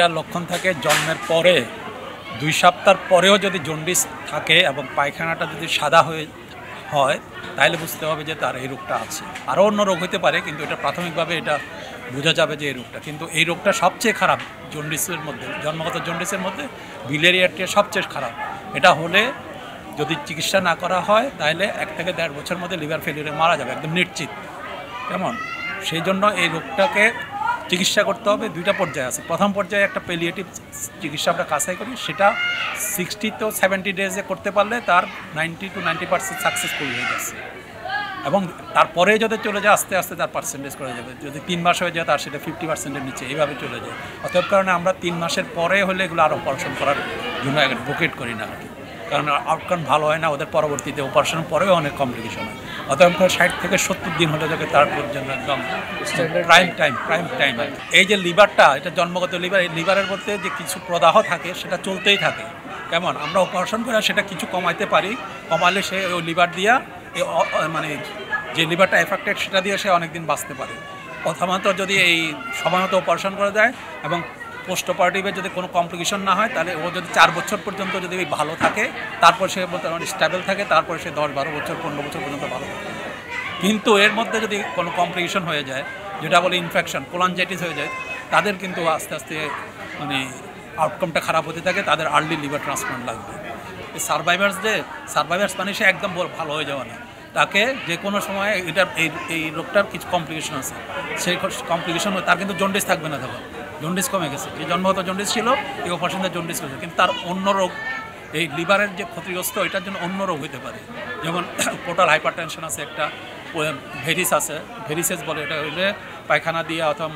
এটা লক্ষণ থাকে জন্মের পরে 2 সপ্তাহ পরেও যদি জন্ডিস থাকে এবং পায়খানাটা যদি সাদা হয় তাহলে বুঝতে হবে যে তার এই রোগটা আছে। আরও অন্য রোগ হতে পারে, কিন্তু এটা প্রাথমিকভাবে এটা বোঝা যাবে যে এই রোগটা। কিন্তু এই রোগটা সবচেয়ে খারাপ জন্ডিসের মধ্যে, জন্মগত জন্ডিসের মধ্যে বিলেরিয়াটা সবচেয়ে খারাপ। এটা হলে যদি চিকিৎসা না করা হয় তাহলে 1 থেকে 1.5 বছরের মধ্যে লিভার ফেলিউরে মারা যাবে, একদম নিশ্চিত। কেমন? সেই জন্য এই রোগটাকে চিকিৎসা করতে হবে 2টা পর্যায়ে আছে। প্রথম পর্যায়ে একটা প্যালিয়েটিভ চিকিৎসা আমরা কাছাই করি, সেটা 60 to 70 ডেজে করতে পারলে তার 90 to 90% সাকসেসফুল হয়ে যাচ্ছে। এবং তারপরে যদি চলে যায় আস্তে আস্তে তার পার্সেন্টেজ করে যাবে। যদি 3 মাস হয়ে যায় তার সেটা 50%-এর নিচে এইভাবে চলে যায়। অতএব কারণে আমরা 3 মাসের পরে হলে এগুলো আরও অপারেশন করার জন্য অ্যাডভোকেট করি না আর কি, কারণ আউটকাম ভালো হয় না, ওদের পরবর্তীতে অপারেশনের পরেও অনেক কমপ্লিকেশন হয়। অতএব 60 থেকে 70 দিন হলে যাবে তার জন্য একদম প্রাইম টাইম। এই যে লিভারটা, এটা জন্মগত লিভার, এই লিভারের মধ্যে যে কিছু প্রদাহ থাকে সেটা চলতেই থাকে। কেমন? আমরা অপারেশন করে সেটা কিছু কমাইতে পারি, কমালে সে ওই লিভার দিয়া মানে যে লিভারটা এফেক্টেড সেটা দিয়ে সে অনেকদিন বাঁচতে পারে। প্রথমত যদি এই সময়মতো অপারেশন করা যায় এবং পোস্ট অপারেটিভে যদি কোনো কমপ্লিকেশন না হয়, তাহলে ও যদি 4 বছর পর্যন্ত যদি ভালো থাকে, তারপর সে বলতে স্টেবল থাকে, তারপরে সে 10-12 বছর 15 বছর পর্যন্ত ভালো থাকে। কিন্তু এর মধ্যে যদি কোনো কমপ্লিকেশন হয়ে যায়, যেটা বলে ইনফেকশন, কোলানজাইটিস হয়ে যায়, তাদের কিন্তু আস্তে আস্তে মানে আউটকামটা খারাপ হতে থাকে, তাদের আর্লি লিভার ট্রান্সপ্লান্ট লাগবে। সার্ভাইভার্স মানে সে একদম ভালো হয়ে যাওয়া না, তাকে যে কোনো সময় এটা এই রোগটার কিছু কমপ্লিকেশন আছে, সেই কমপ্লিকেশন তার কিন্তু জন্ডিস থাকবে না, তখন জন্ডিস কমে গেছে। যে জন্মগত জন্ডিস ছিল এই অপারেশনে জন্ডিস হয়েছে, কিন্তু তার অন্য রোগ, এই লিভারের যে ক্ষতিগ্রস্ত, এটার জন্য অন্য রোগ হতে পারে। যেমন পোর্টাল হাইপারটেনশন আছে, একটা ভেরিস আছে, ভেরিসেস বলে, এটা হইলে পায়খানা দিয়ে অথবা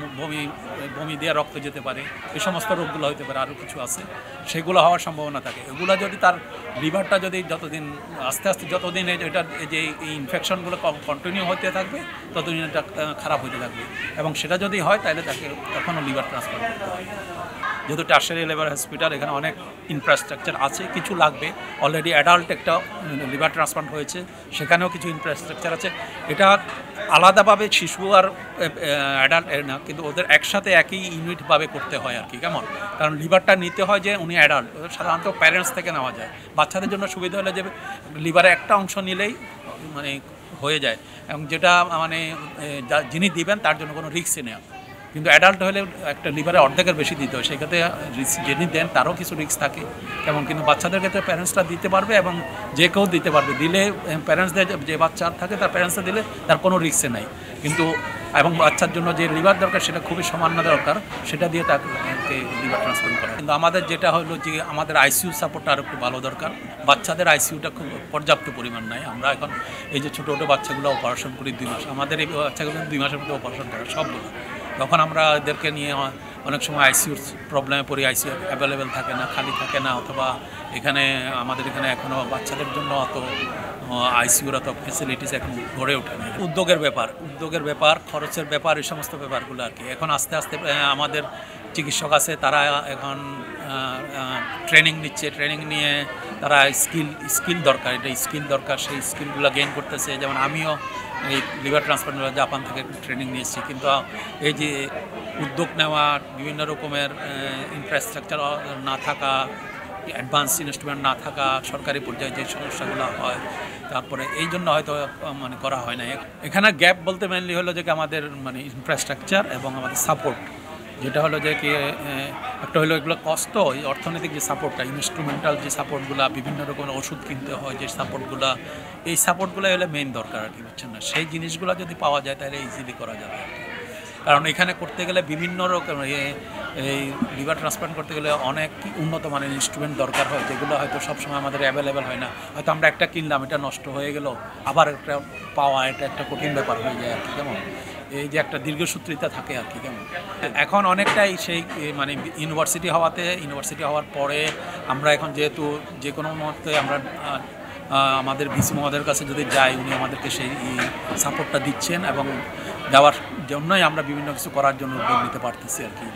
বমি দিয়ে রক্ত যেতে পারে, এই সমস্ত রোগগুলো হতে পারে। আরও কিছু আছে, সেগুলো হওয়ার সম্ভাবনা থাকে। এগুলো যদি তার লিভারটা যদি যতদিন আস্তে আস্তে যতদিন এটা যে এই ইনফেকশনগুলো কন্টিনিউ হতে থাকবে, ততদিন এটা খারাপ হতে থাকবে। এবং সেটা যদি হয় তাহলে তাকে তখনও লিভার ট্রান্সপ্লান্ট করতে হয়। যেহেতু টারশিয়ারি লিভার হসপিটাল, এখানে অনেক ইনফ্রাস্ট্রাকচার আছে, কিছু লাগবে। অলরেডি অ্যাডাল্ট একটা লিভার ট্রান্সপ্লান্ট হয়েছে, সেখানেও কিছু ইনফ্রাস্ট্রাকচার আছে। এটা আলাদাভাবে শিশু আর অ্যাডাল্ট না, কিন্তু ওদের একসাথে একই ইউনিটভাবে করতে হয় আর কি। কেমন? কারণ লিভারটা নিতে হয় যে উনি অ্যাডাল্ট, সাধারণত প্যারেন্টস থেকে নেওয়া যায়। বাচ্চাদের জন্য সুবিধা হলে যে লিভারে একটা অংশ নিলেই মানে হয়ে যায়, এবং যেটা মানে যিনি দিবেন তার জন্য কোনো রিস্কই নেই। কিন্তু অ্যাডাল্ট হলে একটা লিভারে অর্ধেকের বেশি দিতে হয়, সেক্ষেত্রে যিনি দেন তারও কিছু রিস্ক থাকে। কেমন? কিন্তু বাচ্চাদের ক্ষেত্রে প্যারেন্টসরা দিতে পারবে এবং যে কেউ দিতে পারবে। দিলে প্যারেন্টসদের, যে বাচ্চা থাকে তার প্যারেন্টসরা দিলে তার কোনো রিস্কে নাই। কিন্তু এবং বাচ্চার জন্য যে লিভার দরকার সেটা খুবই সামান্য দরকার, সেটা দিয়ে তাকে লিভার ট্রান্সপ্লান্ট করা। কিন্তু আমাদের যেটা হলো যে আমাদের আইসিইউ সাপোর্টটা আরও একটু ভালো দরকার। বাচ্চাদের আইসিইউটা খুব পর্যাপ্ত পরিমাণ নাই। আমরা এখন এই যে ছোটো ছোটো বাচ্চাগুলো অপারেশন করি 2 মাস, আমাদের এই বাচ্চাগুলো 2 মাসের মধ্যে অপারেশন করা সবগুলো। তখন আমরা এদেরকে নিয়ে অনেক সময় আইসিইউর প্রবলেমে পড়ি, আইসিইউ অ্যাভেলেবেল থাকে না, খালি থাকে না, অথবা আমাদের এখানে এখনও বাচ্চাদের জন্য অত আইসিইউর অত ফেসিলিটিস এখন গড়ে ওঠে না। উদ্যোগের ব্যাপার, খরচের ব্যাপার, এই সমস্ত ব্যাপারগুলো আর কি। এখন আস্তে আস্তে আমাদের চিকিৎসক আছে, তারা এখন ট্রেনিং নিচ্ছে, ট্রেনিং নিয়ে তারা স্কিল দরকার, এটা স্কিল দরকার, সেই স্কিলগুলো গেইন করতেছে। যেমন আমিও এই লিভার ট্রান্সপ্লান্ট জাপান থেকে ট্রেনিং নিয়েছি, কিন্তু এই যে উদ্যোগ নেওয়া, বিভিন্ন রকমের ইনফ্রাস্ট্রাকচার না থাকা, অ্যাডভান্স ইনস্ট্রুমেন্ট না থাকা, সরকারি পর্যায়ে যে সমস্যাগুলো হয়, তারপরে এই জন্য হয়তো মানে করা হয় না। এখানে গ্যাপ বলতে মেনলি হলো যে আমাদের মানে ইনফ্রাস্ট্রাকচার এবং আমাদের সাপোর্ট, যেটা হলো যে কি একটা হলো এগুলো কষ্ট, এই অর্থনৈতিক যে সাপোর্টটা, ইনস্ট্রুমেন্টাল যে সাপোর্টগুলো, বিভিন্ন রকমের ওষুধ কিনতে হয় যে সাপোর্টগুলো, এই সাপোর্টগুলো হলে মেইন দরকার আর কি, বুঝছেন না? সেই জিনিসগুলো যদি পাওয়া যায় তাহলে ইজিলি করা যাবে। কারণ এখানে করতে গেলে বিভিন্ন রকম এই লিভার ট্রান্সপ্লান্ট করতে গেলে অনেক উন্নত মানের ইনস্ট্রুমেন্ট দরকার হয়, যেগুলো হয়তো সবসময় আমাদের অ্যাভেলেবেল হয় না। হয়তো আমরা একটা কিনলাম, এটা নষ্ট হয়ে গেল, আবার একটা পাওয়া, এটা একটা কঠিন ব্যাপার হয়ে যায় আর কি। কেমন? এই যে একটা দীর্ঘসূত্রিতা থাকে আর কি। কেমন? এখন অনেকটাই সেই মানে ইউনিভার্সিটি হওয়ার পরে আমরা এখন যেহেতু যে কোনো মুহূর্তে আমরা আমাদের ভিসি মহোদয়ের কাছে যদি যাই, উনি আমাদেরকে সেই সাপোর্টটা দিচ্ছেন এবং দেওয়ার জন্যই আমরা বিভিন্ন কিছু করার জন্য উদ্যোগ নিতে পারতেছি আর কি।